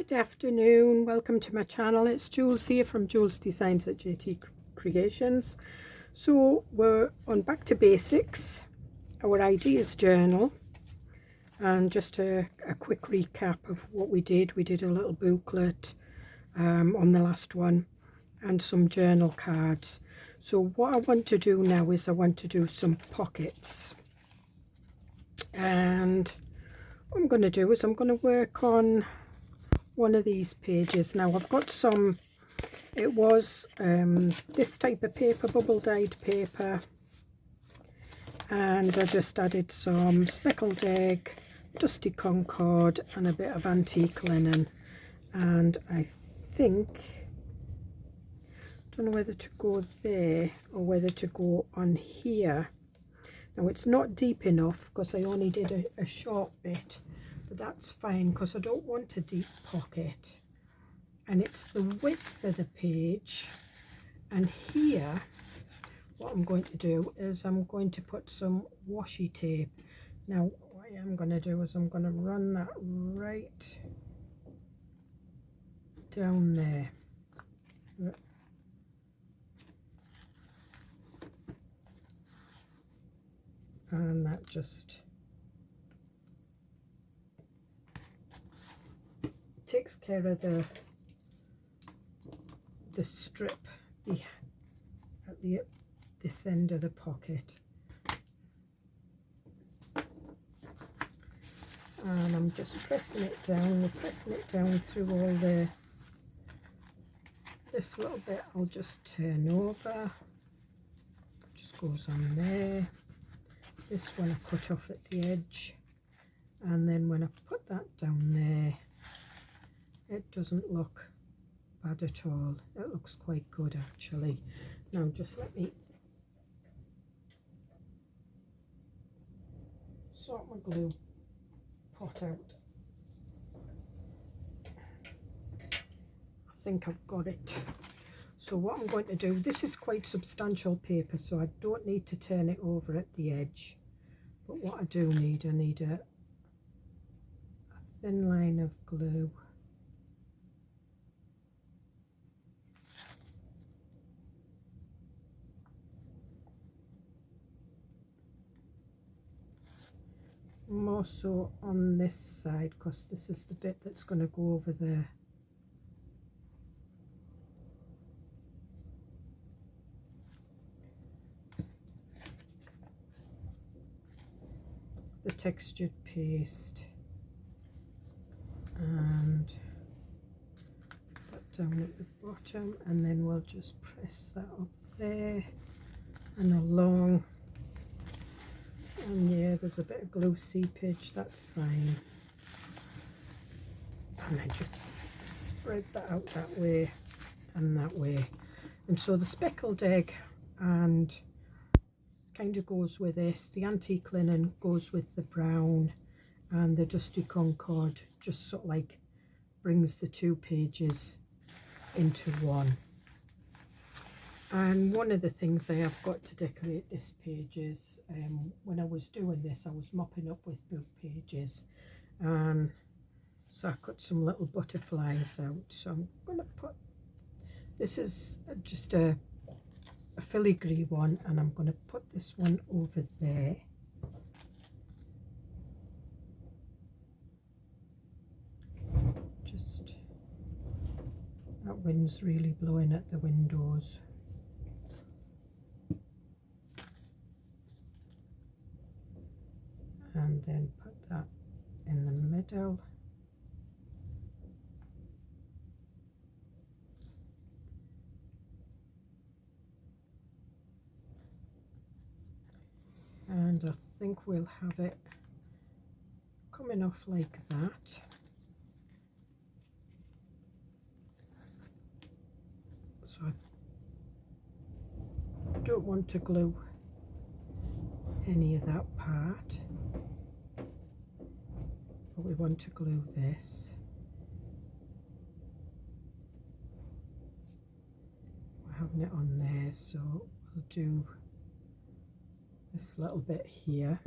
Good afternoon, welcome to my channel. It's Jules here from Joolsedesigns at Tatty Creations. So we're on Back to Basics, our ideas journal, and just a quick recap of what we did. We did a little booklet on the last one and some journal cards. So what I want to do now is I want to do some pockets, and what I'm going to do is I'm going to work on one of these pages. Now I've got some, it was this type of paper, bubble dyed paper, and I just added some speckled egg, dusty concord and a bit of antique linen. And I think, I don't know whether to go there or whether to go on here. Now it's not deep enough because I only did a short bit, but that's fine because I don't want a deep pocket, and it's the width of the page. And here what I'm going to do is I'm going to put some washi tape. Now what I am going to do is I'm going to run that right down there. And that just takes care of the strip at this end of the pocket. And I'm just pressing it down. We're pressing it down through all this little bit. I'll just turn over. Just goes on there. This one I cut off at the edge, and then when I put that down there, it doesn't look bad at all. It looks quite good actually. Now just let me sort my glue pot out. I think I've got it. So what I'm going to do, this is quite substantial paper, so I don't need to turn it over at the edge. But what I do need, I need a thin line of glue. More so on this side, because this is the bit that's going to go over there. The textured paste, and that down at the bottom, and then we'll just press that up there and along. And yeah, there's a bit of glue seepage, that's fine. And then just spread that out that way and that way. And so the speckled egg and kind of goes with this, the antique linen goes with the brown, and the dusty concord just sort of like brings the two pages into one. And one of the things I have got to decorate this page is, when I was doing this I was mopping up with book pages, and so I cut some little butterflies out. So I'm going to put, this is just a filigree one, and I'm going to put this one over there. Just, that wind's really blowing at the windows. And then put that in the middle. And I think we'll have it coming off like that. So I don't want to glue any of that part, but we want to glue this. We're having it on there, so we'll do this little bit here,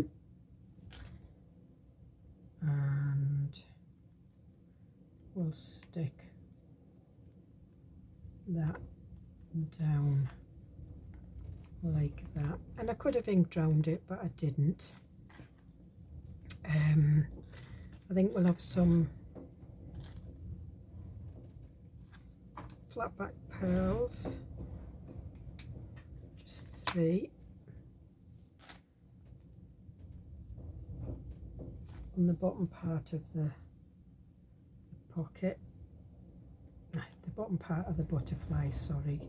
and we'll stick that down like that. And I could have ink drowned it, but I didn't. I think we'll have some flat back pearls, just 3 on the bottom part of the pocket, the bottom part of the butterfly, sorry.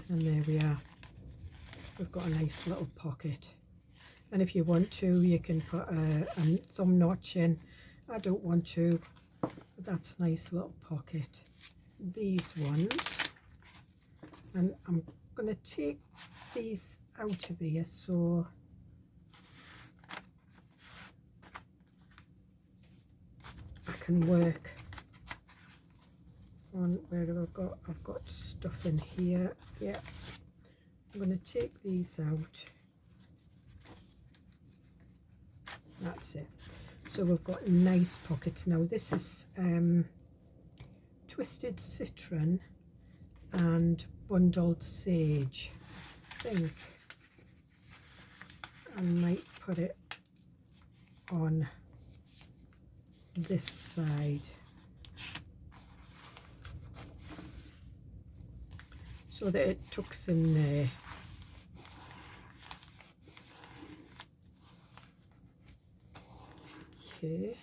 And there we are, we've got a nice little pocket. And if you want to, you can put a thumb notch in. I don't want to, but that's a nice little pocket. These ones, and I'm going to take these out of here so I can work on where I've got stuff in here. Yeah, I'm going to take these out. That's it. So we've got nice pockets now. This is Twisted Citron and Bundled Sage. I think I might put it on this side so that it tucks in there. Okay,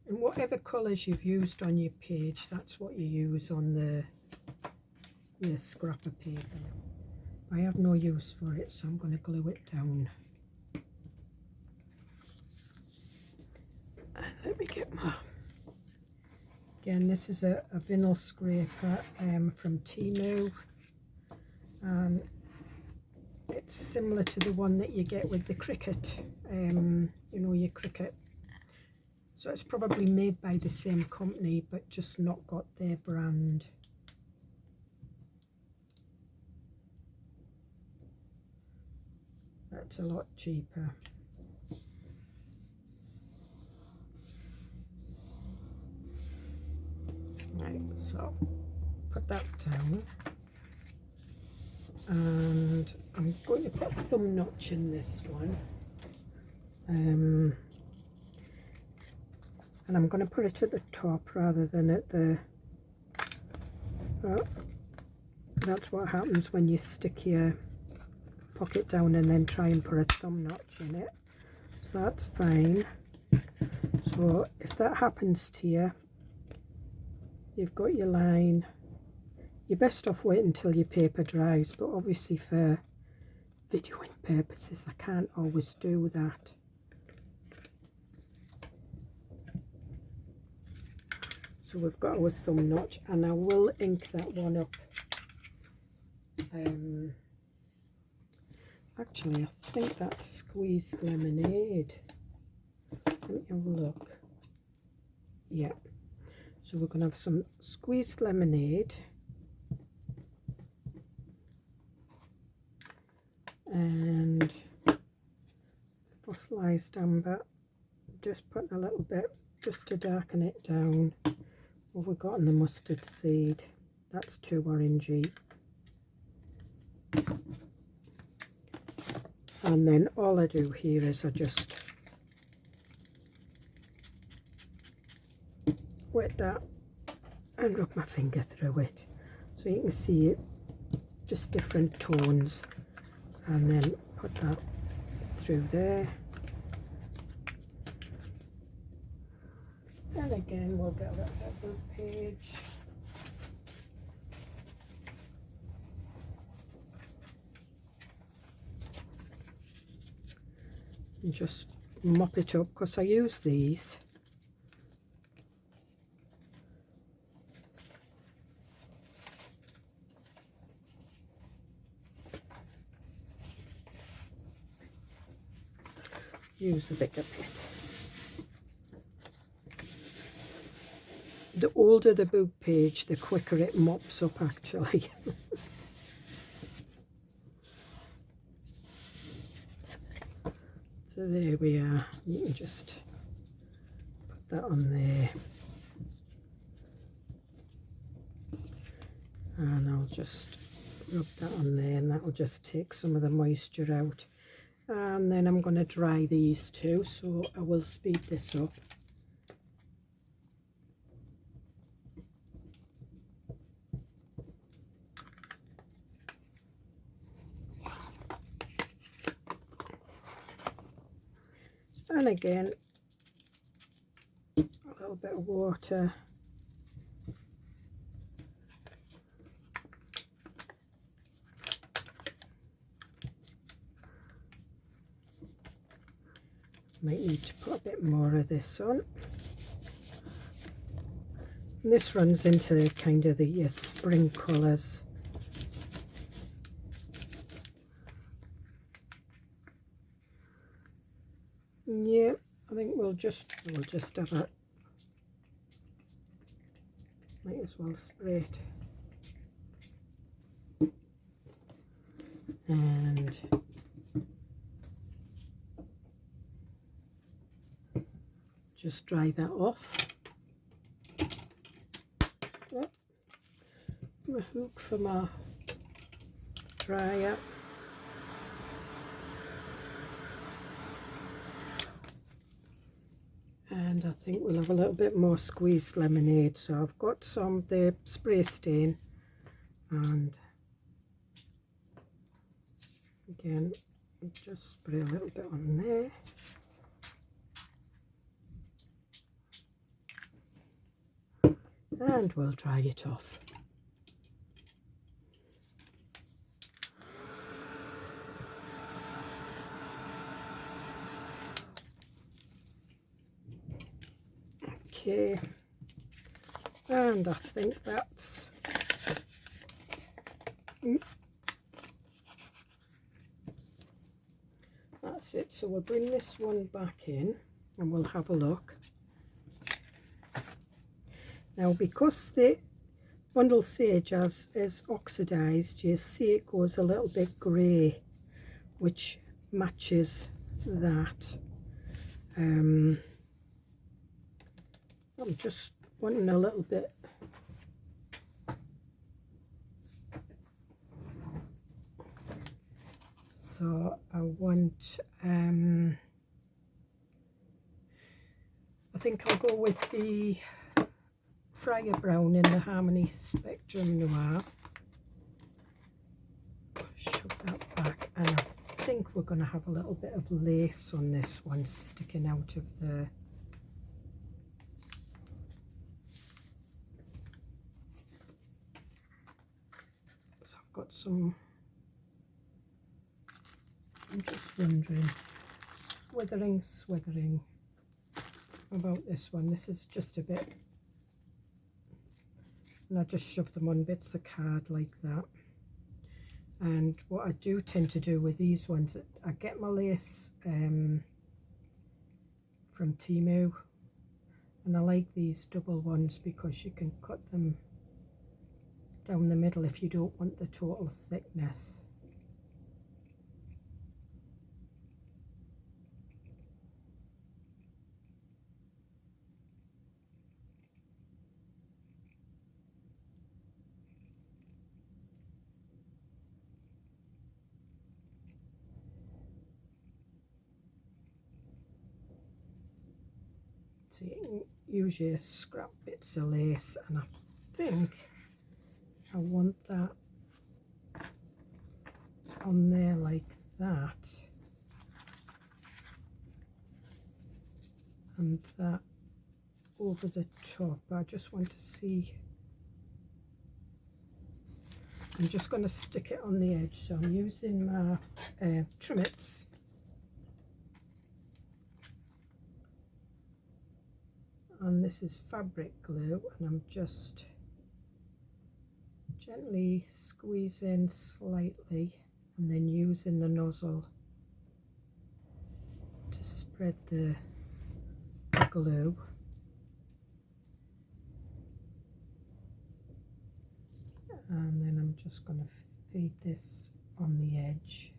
and whatever colours you've used on your page, that's what you use on your scrap of paper. I have no use for it, so I'm going to glue it down. And let me get my... Again, this is a vinyl scraper from Temu. It's similar to the one that you get with the Cricut, you know, your Cricut. So it's probably made by the same company, but just not got their brand. That's a lot cheaper. Right, so put that down. And I'm going to put a thumb notch in this one. And I'm going to put it at the top rather than at the... Oh, that's what happens when you stick your pocket down and then try and put a thumb notch in it. So that's fine. So if that happens to you, you've got your line. You're best off waiting until your paper dries, but obviously for videoing purposes I can't always do that. So we've got our thumb notch, and I will ink that one up. Actually, I think that's squeezed lemonade. Let me have a look. Yeah. So we're going to have some squeezed lemonade. And fossilized amber. Just putting a little bit just to darken it down. What we've got in the mustard seed, that's too orangey. And then all I do here is I just wet that and rub my finger through it so you can see it, just different tones, and then put that through there. And again, we'll get a little bit of the page. And just mop it up, because I use these. Use the bigger bit. The older the boob page, the quicker it mops up actually. So there we are. You can just put that on there. And I'll just rub that on there, and that will just take some of the moisture out. And then I'm going to dry these too, so I will speed this up. And again, a little bit of water. Might need to put a bit more of this on. And this runs into kind of the spring colours. Yeah, I think we'll just have a, might as well spray it. And just dry that off. Oh, my hook for my dryer. And I think we'll have a little bit more squeezed lemonade. So I've got some of the spray stain, and again, just spray a little bit on there. And we'll dry it off. Okay, and I think that's it. So we'll bring this one back in and we'll have a look. Now, because the bundle sage is oxidized, you see it goes a little bit grey, which matches that. I'm just wanting a little bit. So I want, I think I'll go with the Fryer Brown in the Harmony Spectrum Noir. Shove that back, and I think we're going to have a little bit of lace on this one sticking out of the got some, I'm just wondering, swithering about this one. This is just a bit, and I just shove them on bits of card like that. And what I do tend to do with these ones, I get my lace from Temu, and I like these double ones because you can cut them down the middle if you don't want the total thickness. So you can use your scrap bits of lace, and I think I want that on there like that, and that over the top. I just want to see, I'm just going to stick it on the edge, so I'm using my Trimmets. And this is fabric glue, and I'm just gently squeezing slightly and then using the nozzle to spread the glue. And then I'm just going to feed this on the edge.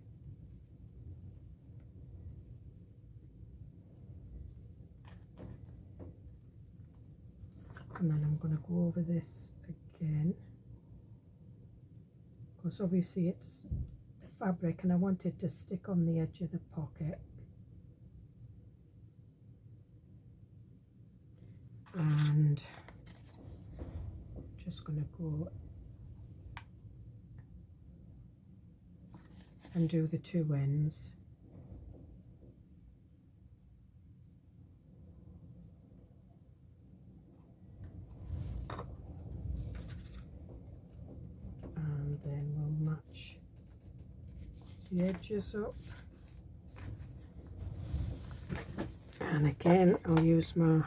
And then I'm going to go over this again, because obviously it's fabric and I want it to stick on the edge of the pocket. And I'm just going to go and do the two ends. And then we'll match the edges up. And again, I'll use my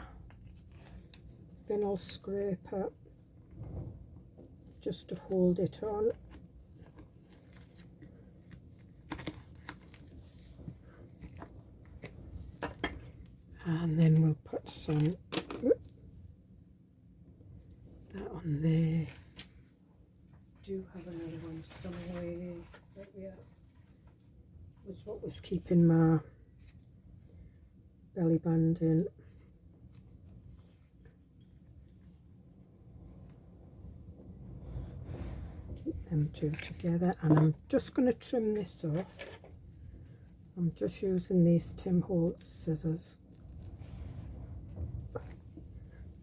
vinyl scraper just to hold it on. And then we'll put some that on there. Do have another one somewhere. There we are. Was what was keeping my belly band in. Keep them two together, and I'm just going to trim this off. I'm just using these Tim Holtz scissors.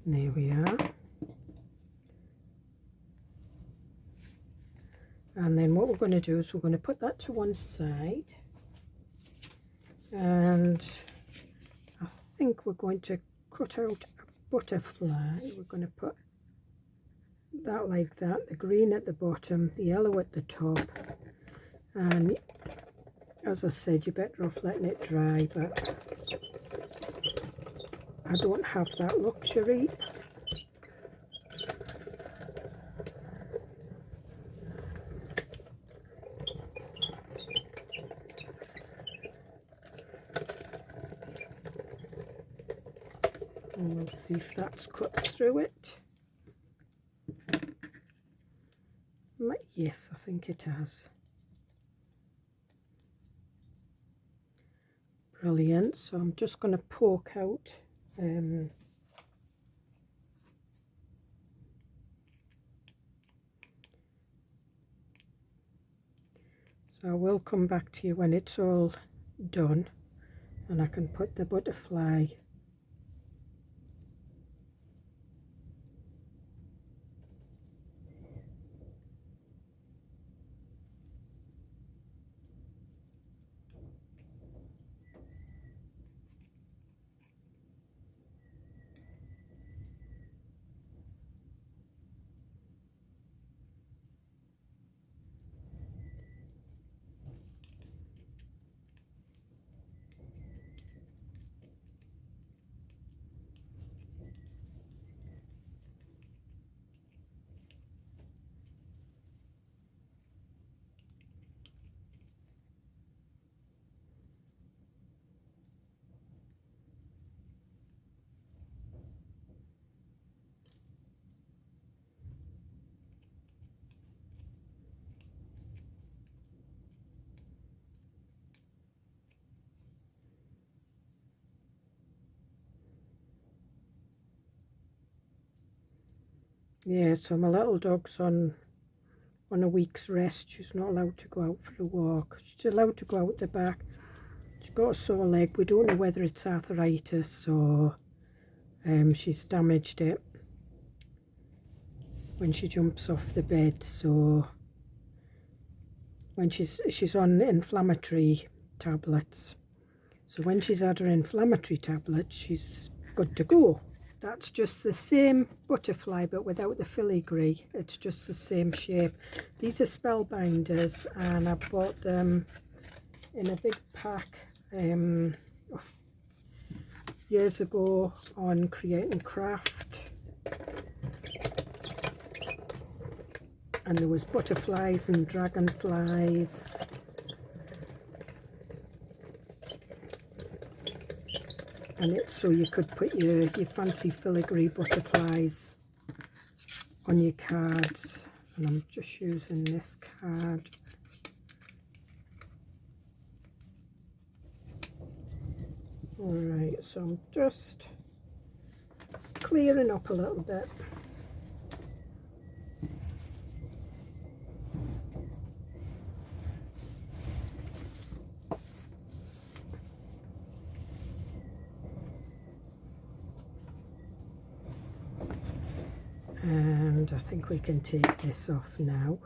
There we are. And then what we're going to do is we're going to put that to one side, and I think we're going to cut out a butterfly. We're going to put that like that, the green at the bottom, the yellow at the top, and as I said, you're better off letting it dry, but I don't have that luxury. And we'll see if that's cut through it. Yes, I think it has. Brilliant. So I'm just going to poke out so I will come back to you when it's all done and I can put the butterfly . Yeah, so my little dog's on a week's rest. She's not allowed to go out for a walk. She's allowed to go out the back. She's got a sore leg. We don't know whether it's arthritis or she's damaged it when she jumps off the bed. So when she's on inflammatory tablets. So when she's had her inflammatory tablets, she's good to go. That's just the same butterfly but without the filigree. It's just the same shape. These are Spellbinders and I bought them in a big pack years ago on Create and Craft. And there was butterflies and dragonflies. And it's so you could put your fancy filigree butterflies on your cards. And I'm just using this card. Alright, so I'm just clearing up a little bit. And I think we can take this off now.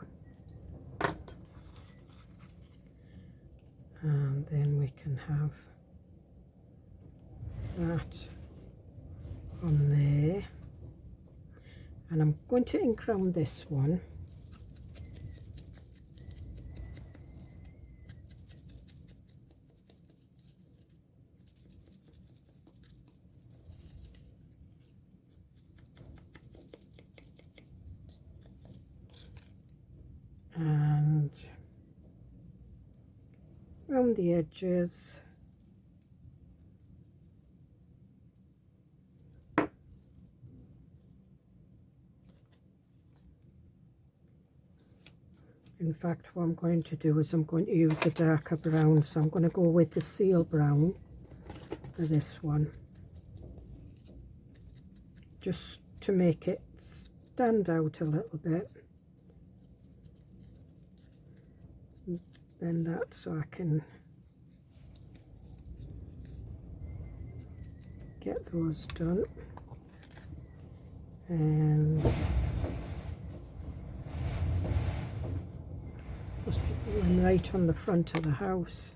And then we can have that on there. And I'm going to ink round this one. And around the edges. In fact, what I'm going to do is I'm going to use a darker brown, so I'm going to go with the seal brown for this one, just to make it stand out a little bit. Bend that so I can get those done. And must be going right on the front of the house.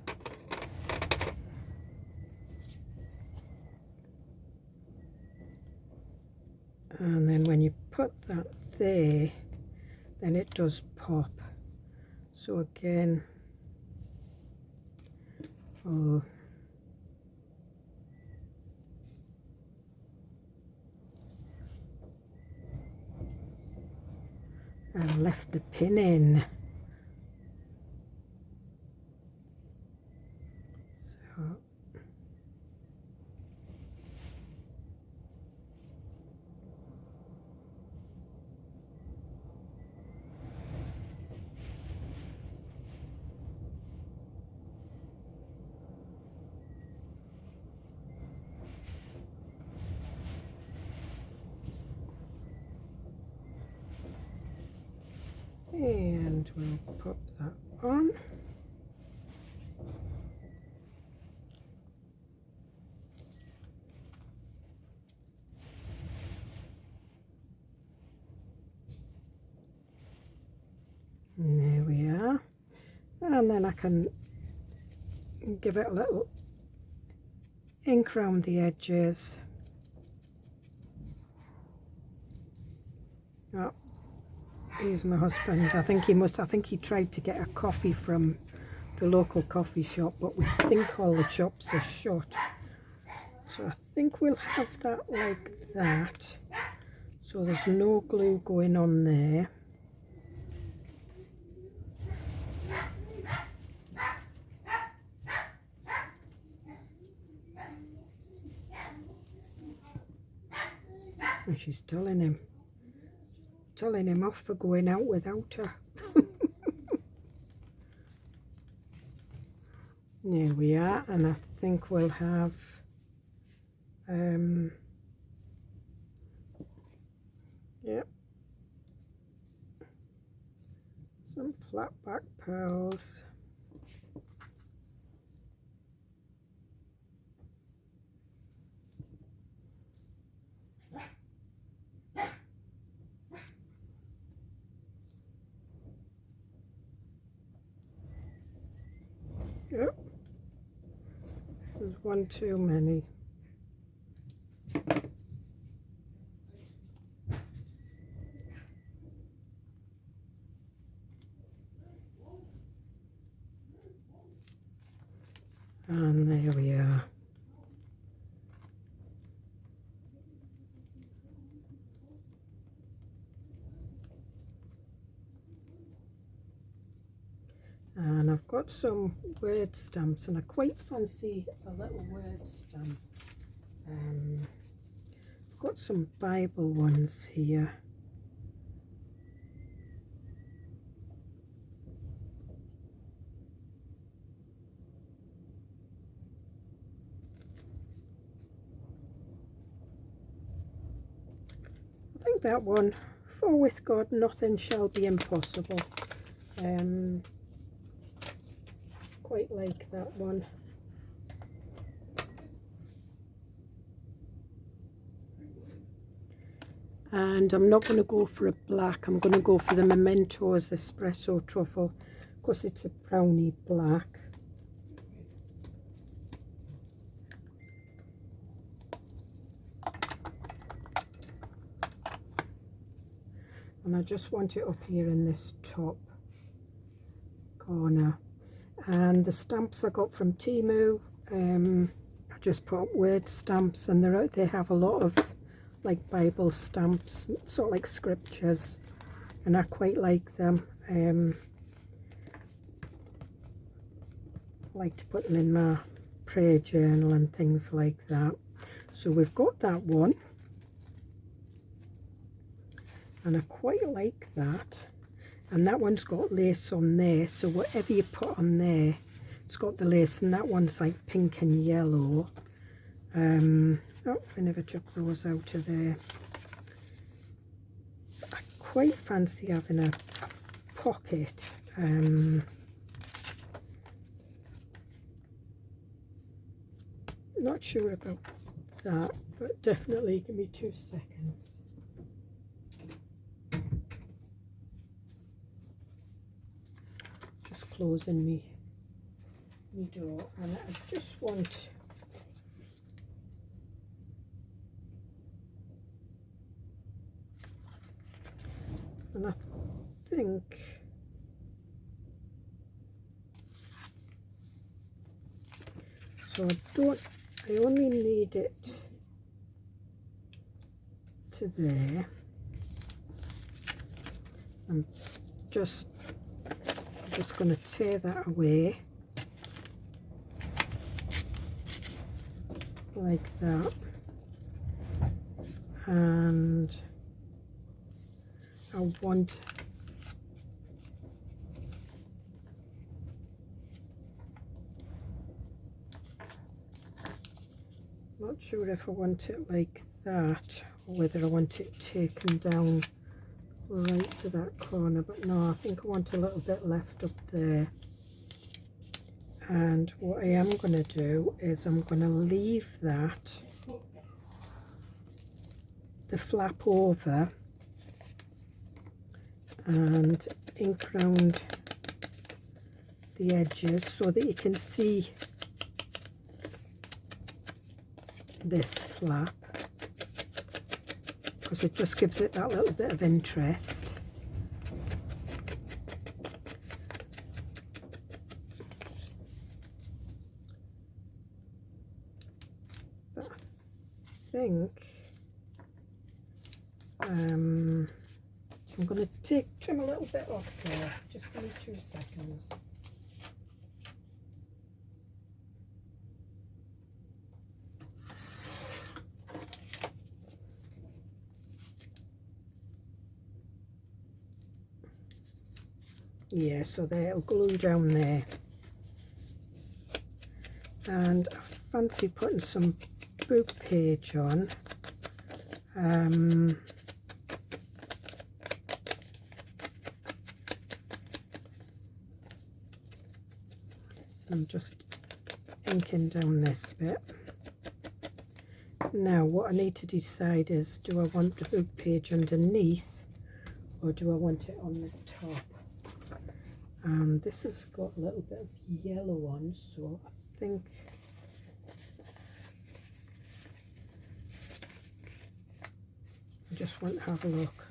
And then when you put that there, then it does pop. So again, I'll lift the pin in. So and we'll pop that on. And there we are. And then I can give it a little ink around the edges. Oh, here's my husband. I think he tried to get a coffee from the local coffee shop, but we think all the shops are shut. So I think we'll have that like that. So there's no glue going on there. And she's telling him off for going out without her. There we are, and I think we'll have yep, some flat back pearls. Yep, there's one too many. And there we are. And I've got some word stamps, and I quite fancy a little word stamp. I've got some Bible ones here. that one, for with God nothing shall be impossible. Quite like that one. And I'm not going to go for a black, I'm going to go for the Mementos Espresso Truffle, because it's a brownie black. And I just want it up here in this top corner. And the stamps I got from Temu, I just put word stamps, and they have a lot of like Bible stamps, sort of like scriptures, and I quite like them. I like to put them in my prayer journal and things like that. So we've got that one, and I quite like that. And that one's got lace on there, so whatever you put on there, it's got the lace. And that one's like pink and yellow. Oh, I never took those out of there. I quite fancy having a pocket. Not sure about that, but definitely give me 2 seconds. Just closing me door, and I just want and I think so I only need it to there. I'm just going to tear that away like that, and I want not sure if I want it like that or whether I want it taken down right to that corner, but no, I think I want a little bit left up there. And what I am going to do is I'm going to leave the flap over and ink around the edges so that you can see this flap, because it just gives it that little bit of interest. But I think I'm going to trim a little bit off there. Just give me 2 seconds. Yeah, so they'll glue down there. And I fancy putting some book page on. I'm just inking down this bit. Now what I need to decide is, do I want the book page underneath or do I want it on the top? This has got a little bit of yellow on, so I think I just want to have a look.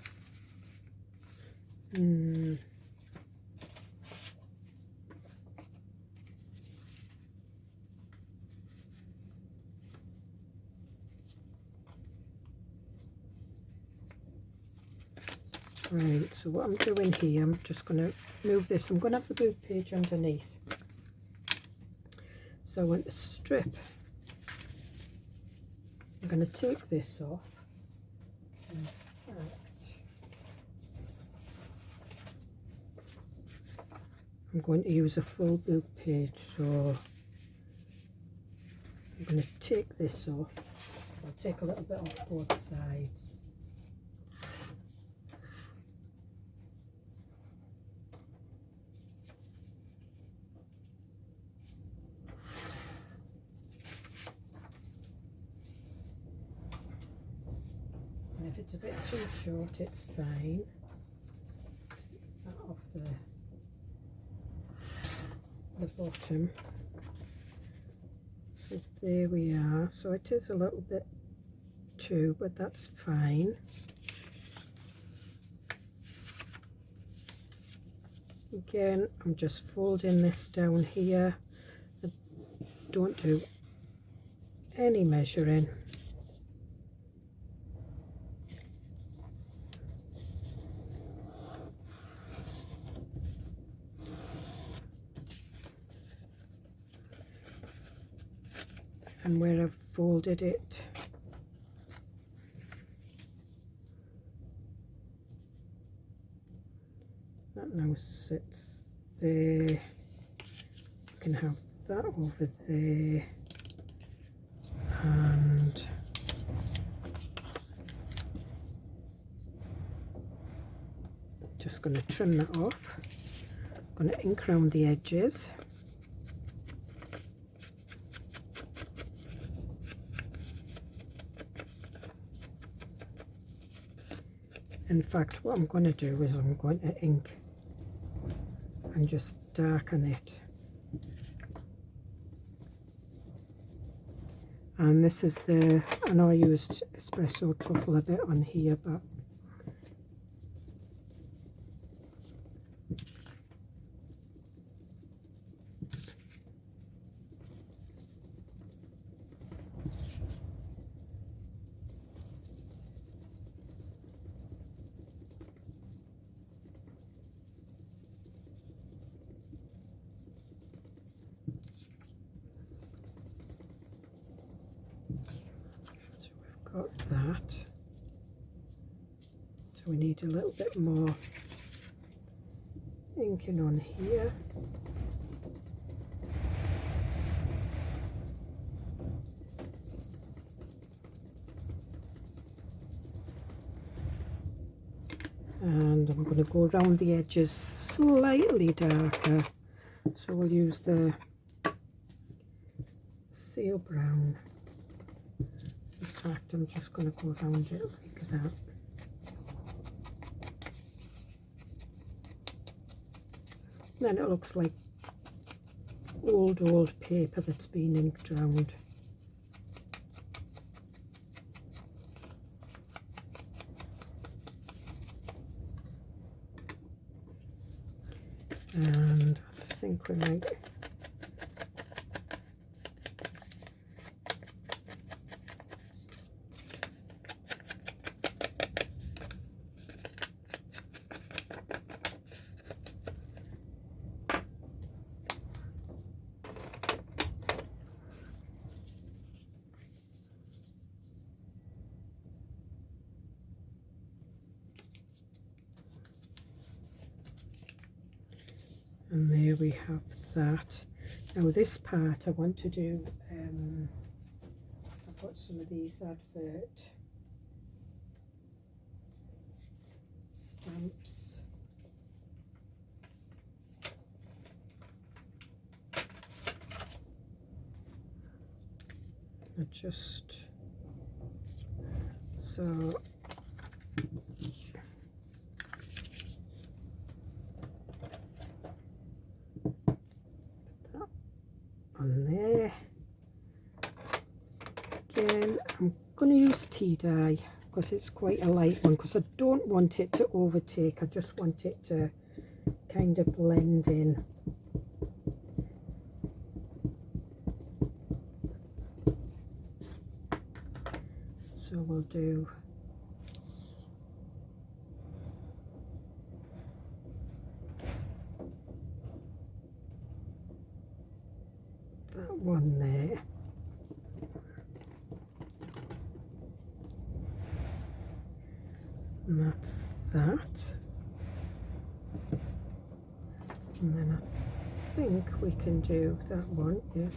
Right, so what I'm doing here, I'm just going to move this. I'm going to have the book page underneath. So I want to strip. I'm going to take this off. I'm going to use a full book page, so I'm going to take this off. I'll take a little bit off both sides. it's a bit too short, it's fine. Take that off the bottom. So there we are. So it is a little bit too, but that's fine. Again, I'm just folding this down here. I don't do any measuring. And where I've folded it, that now sits there. You can have that over there, and just going to trim that off. I'm going to ink around the edges. In fact, what I'm going to do is I'm going to ink and just darken it. And this is the, I know I used espresso truffle a bit on here, but got that. So we need a little bit more inking on here. And I'm going to go around the edges slightly darker. So we'll use the seal brown. In fact, I'm just going to go around it like that. Then it looks like old paper that's been inked round. And I think we might and there we have that. Now this part I want to do, I've got some of these advert stamps. I just, so on there. Again, I'm going to use tea dye because it's quite a light one, because I don't want it to overtake. I just want it to kind of blend in. So we'll do that one there. And that's that. And then I think we can do that one, yes.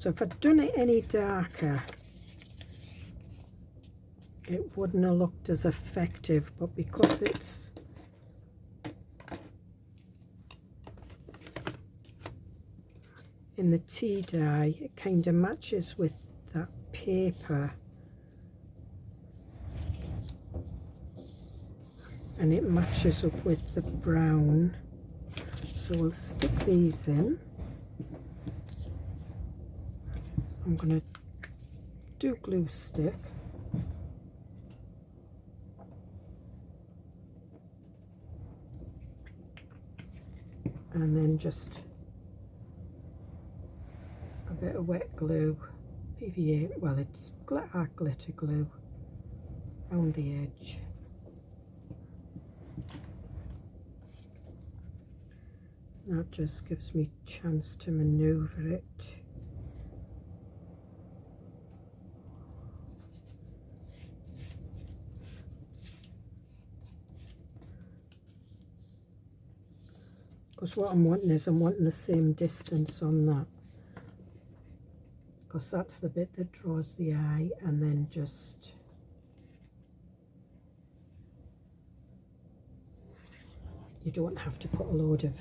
So if I'd done it any darker, it wouldn't have looked as effective, but because it's in the tea dye, it kind of matches with that paper, and it matches up with the brown. So we'll stick these in. I'm going to do glue stick. And then just a bit of wet glue, PVA, well it's glitter glue, around the edge. That just gives me a chance to maneuver it. Because what I'm wanting is I'm wanting the same distance on that, because that's the bit that draws the eye, and then just you don't have to put a load of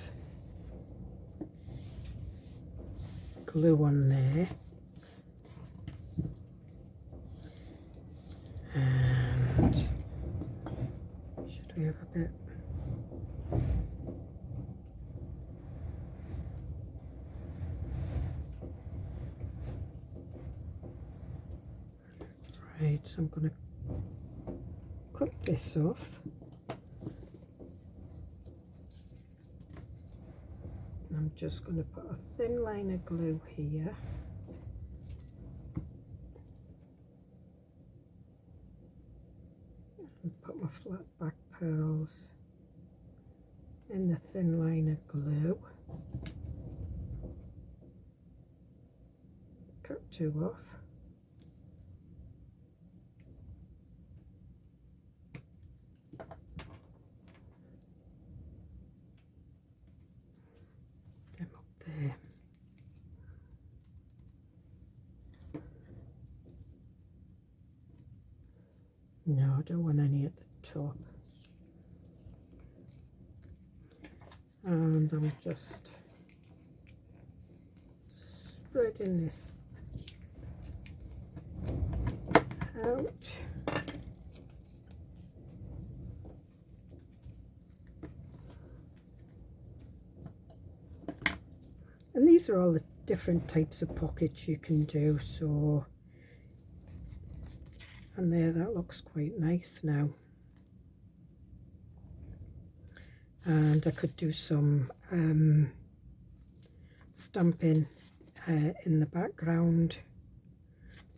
glue on there. And should we have a bit? Right, so I'm going to cut this off. And I'm just going to put a thin line of glue here. And put my flat back pearls in the thin line of glue. Cut two off. There. No, I don't want any at the top. And I'm just spreading this out. And these are all the different types of pockets you can do, so, and there, that looks quite nice now. And I could do some stamping in the background,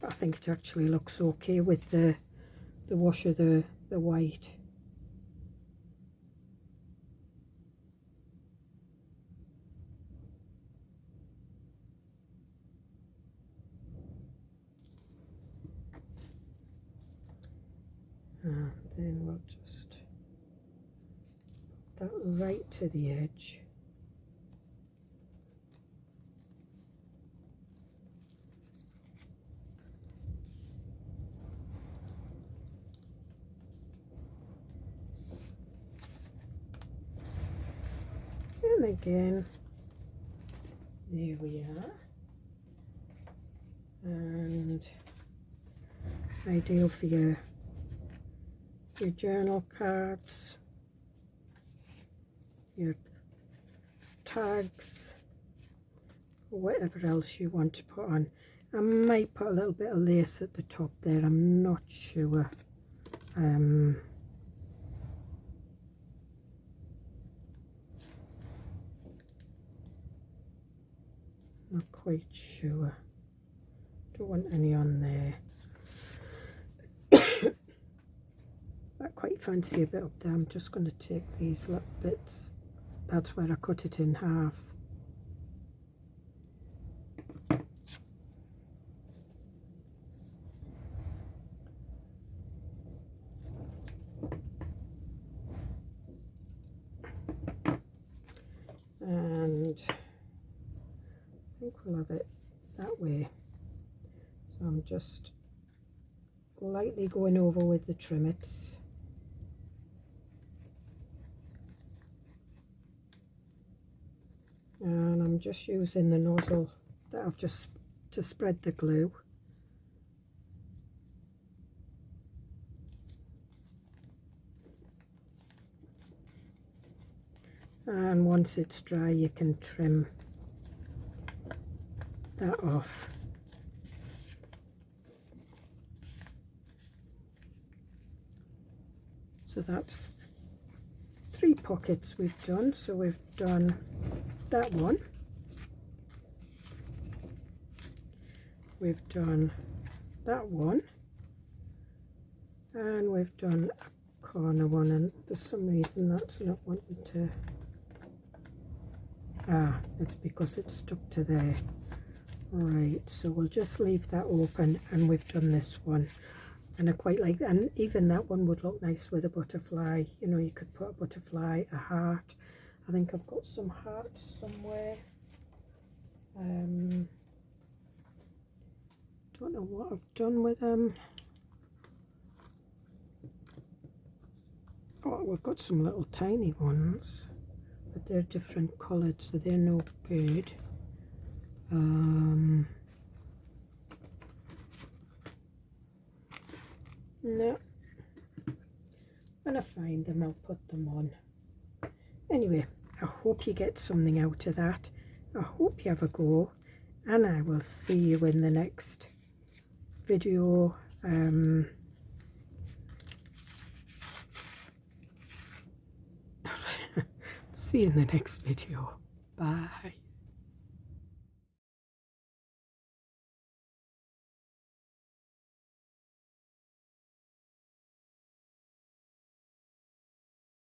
but I think it actually looks okay with the wash of the white. And then we'll just put that right to the edge. And again, there we are. And ideal for your journal cards, your tags, or whatever else you want to put on. I might put a little bit of lace at the top there, I'm not sure. Not quite sure. Don't want any on there. I quite fancy a bit up there. I'm just going to take these little bits. That's where I cut it in half. And I think we'll have it that way. So I'm just lightly going over with the trimmets. And I'm just using the nozzle that I've just to spread the glue. And once it's dry, you can trim that off. So that's 3 pockets we've done. So we've done that one, we've done that one, and we've done a corner one, and for some reason that's not wanting to, it's because it's stuck to there. Alright, so we'll just leave that open, and we've done this one, and I quite like that, and even that one would look nice with a butterfly. You know, you could put a butterfly, a heart. I think I've got some hearts somewhere. Don't know what I've done with them. Oh, we've got some little tiny ones, but they're different coloured, so they're no good. No, when I find them I'll put them on. Anyway, I hope you get something out of that. I hope you have a go, and I will see you in the next video. See you in the next video. Bye.